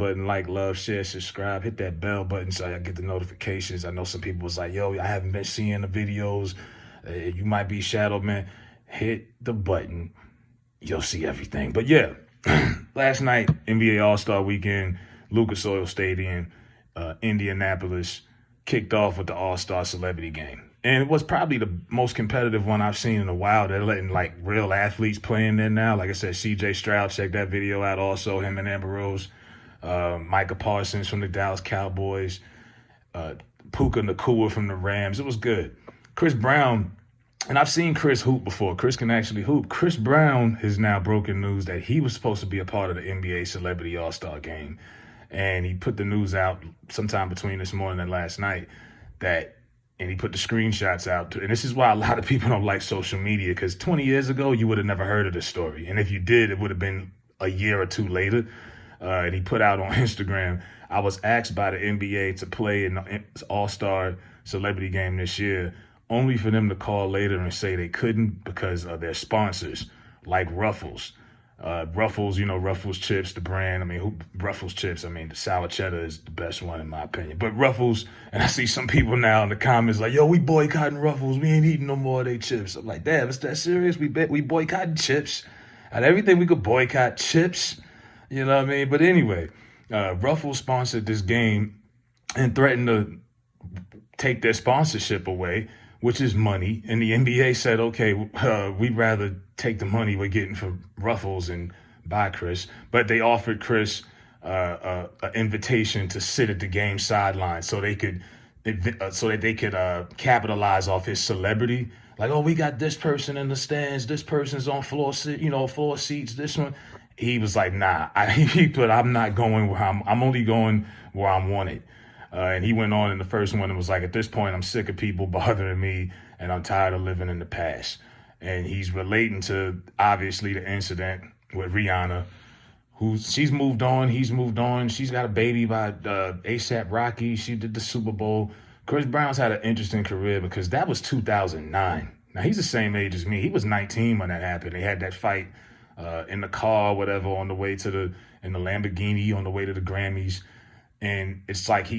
button, like, love, share, subscribe, hit that bell button so I get the notifications. I know some people was like, yo, I haven't been seeing the videos. You might be shadow, man. Hit the button. You'll see everything. But yeah, last night, NBA All-Star Weekend, Lucas Oil Stadium, Indianapolis, kicked off with the All-Star Celebrity Game. And it was probably the most competitive one I've seen in a while. They're letting like real athletes play in there now. Like I said, CJ Stroud, check that video out also, him and Amber Rose. Micah Parsons from the Dallas Cowboys. Puka Nacua from the Rams. It was good. Chris Brown, and I've seen Chris hoop before. Chris can actually hoop. Chris Brown has now broken news that he was supposed to be a part of the NBA Celebrity All-Star Game. And he put the news out sometime between this morning and last night and he put the screenshots out. And this is why a lot of people don't like social media, because 20 years ago, you would have never heard of this story. And if you did, it would have been a year or two later. And he put out on Instagram, I was asked by the NBA to play in the All-Star Celebrity Game this year, only for them to call later and say they couldn't because of their sponsors, like Ruffles. Ruffles, Ruffles chips, the brand. Ruffles chips, the sour cheddar is the best one in my opinion. But Ruffles, and I see some people now in the comments like, yo, we boycotting Ruffles. We ain't eating no more of their chips. I'm like, damn, is that serious? We boycotting chips. Out of everything we could boycott, chips. You know what I mean? But anyway, Ruffles sponsored this game and threatened to take their sponsorship away, which is money. And the NBA said, okay, we'd rather take the money we're getting from Ruffles and buy Chris. But they offered Chris an invitation to sit at the game sideline so that they could capitalize off his celebrity. Like, oh, we got this person in the stands. This person's on floor seats. This one. He was like, nah. I'm not going where I'm only going where I'm wanted. And he went on in the first one and was like, at this point, I'm sick of people bothering me and I'm tired of living in the past. And he's relating to, obviously, the incident with Rihanna, she's moved on. He's moved on. She's got a baby by A$AP Rocky. She did the Super Bowl. Chris Brown's had an interesting career because that was 2009. Now, he's the same age as me. He was 19 when that happened. They had that fight in the car, whatever, in the Lamborghini on the way to the Grammys. And it's like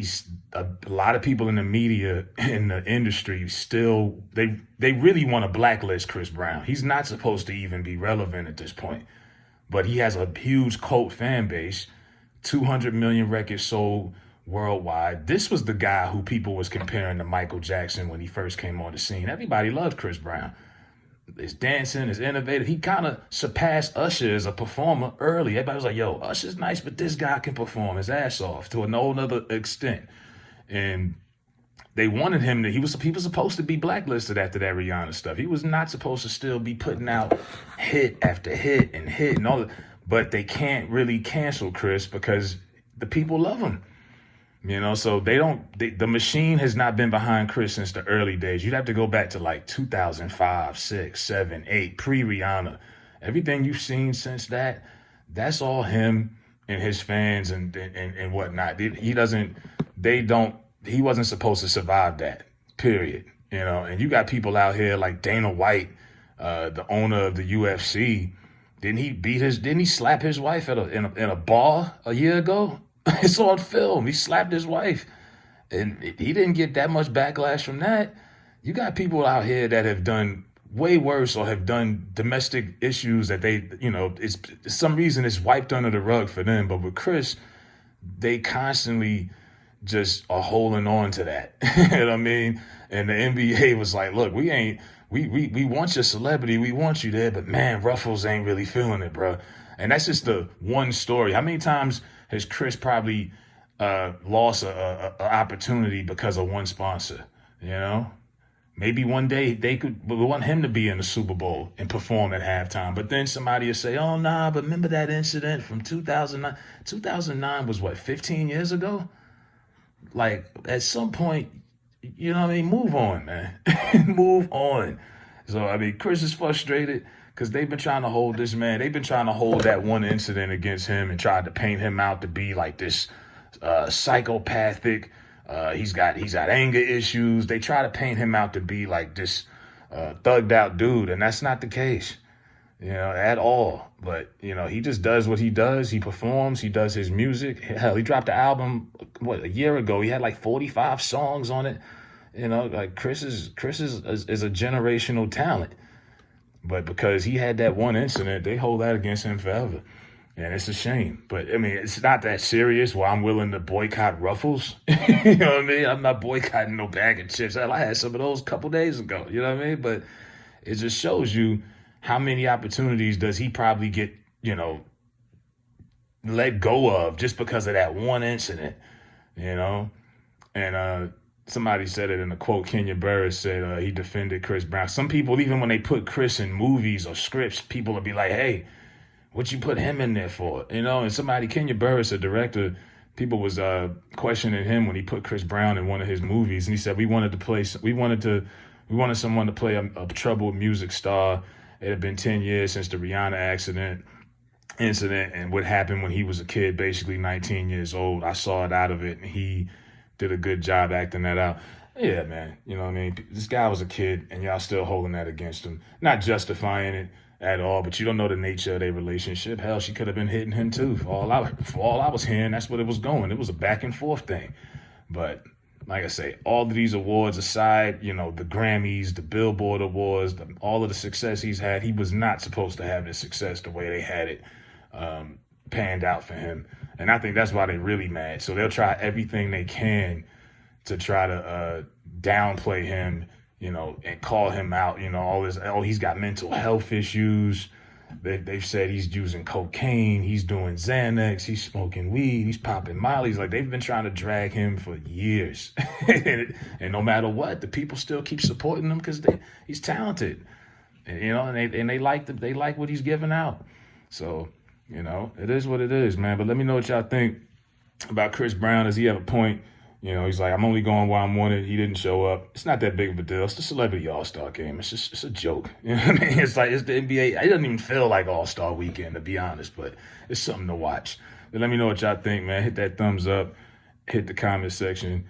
a lot of people in the media, in the industry, still, they really want to blacklist Chris Brown. He's not supposed to even be relevant at this point. But he has a huge cult fan base, 200 million records sold worldwide. This was the guy who people was comparing to Michael Jackson when he first came on the scene. Everybody loved Chris Brown. His dancing, his innovative. He kind of surpassed Usher as a performer early. Everybody was like, yo, Usher's nice, but this guy can perform his ass off to a whole nother extent. And they wanted him he was supposed to be blacklisted after that Rihanna stuff. He was not supposed to still be putting out hit after hit and all that. But they can't really cancel Chris because the people love him. So the machine has not been behind Chris since the early days. You'd have to go back to like 2005, 6, 7, 8, pre-Rihanna. Everything you've seen since that's all him and his fans and whatnot. He wasn't supposed to survive that, period. And you got people out here like Dana White, the owner of the UFC. Didn't he slap his wife in a bar a year ago? It's on film. He slapped his wife. And he didn't get that much backlash from that. You got people out here that have done way worse or have done domestic issues that it's some reason it's wiped under the rug for them. But with Chris, they constantly just are holding on to that. You know what I mean? And the NBA was like, look, we want your celebrity. We want you there. But man, Ruffles ain't really feeling it, bro. And that's just the one story. How many times has Chris probably lost a opportunity because of one sponsor? Maybe one day we want him to be in the Super Bowl and perform at halftime. But then somebody will say, oh, nah, but remember that incident from 2009? 2009 was what, 15 years ago? Like, at some point, move on, man. Move on. So, Chris is frustrated because they've been trying to hold this man. They've been trying to hold that one incident against him and tried to paint him out to be like this psychopathic. He's got anger issues. They try to paint him out to be like this thugged out dude, and that's not the case, at all. But, he just does what he does. He performs. He does his music. Hell, he dropped the album, a year ago. He had like 45 songs on it. Like Chris is a generational talent. But because he had that one incident, they hold that against him forever. And it's a shame. But, I mean, it's not that serious where I'm willing to boycott Ruffles. You know what I mean? I'm not boycotting no bag of chips. Hell, I had some of those a couple days ago. You know what I mean? But it just shows you how many opportunities does he probably get, let go of just because of that one incident, you know? And somebody said it in a quote. Kenya Barris said he defended Chris Brown. Some people, even when they put Chris in movies or scripts, people will be like, hey, what you put him in there for? And Kenya Barris, a director, people was questioning him when he put Chris Brown in one of his movies. And he said, we wanted someone to play a troubled music star. It had been 10 years since the Rihanna incident and what happened when he was a kid, basically 19 years old. I saw it out of it, and he did a good job acting that out. Yeah, man. You know what I mean? This guy was a kid, and y'all still holding that against him. Not justifying it at all, but you don't know the nature of their relationship. Hell, she could have been hitting him too. For all I was hearing, that's what it was going. It was a back and forth thing. But like I say, all of these awards aside, the Grammys, the Billboard Awards, all of the success he's had, he was not supposed to have this success the way they had it panned out for him. And I think that's why they're really mad. So they'll try everything they can to try to downplay him, and call him out, all this, he's got mental health issues. They've said he's using cocaine, he's doing Xanax, he's smoking weed, he's popping Molly's. Like, they've been trying to drag him for years. and no matter what, the people still keep supporting him because he's talented. And they like what he's giving out. So, it is what it is, man. But let me know what y'all think about Chris Brown. Does he have a point? He's like, I'm only going where I'm wanted. He didn't show up. It's not that big of a deal. It's the Celebrity All-Star Game. It's a joke. You know what I mean? It's like, it's the NBA. It doesn't even feel like All-Star Weekend, to be honest, but it's something to watch. But let me know what y'all think, man. Hit that thumbs up. Hit the comment section.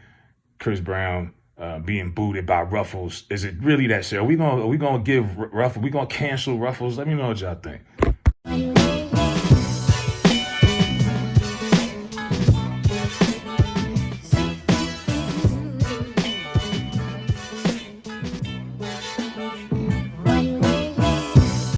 Chris Brown being booted by Ruffles. Is it really that shit? Are we gonna give Ruffles? We gonna cancel Ruffles? Let me know what y'all think.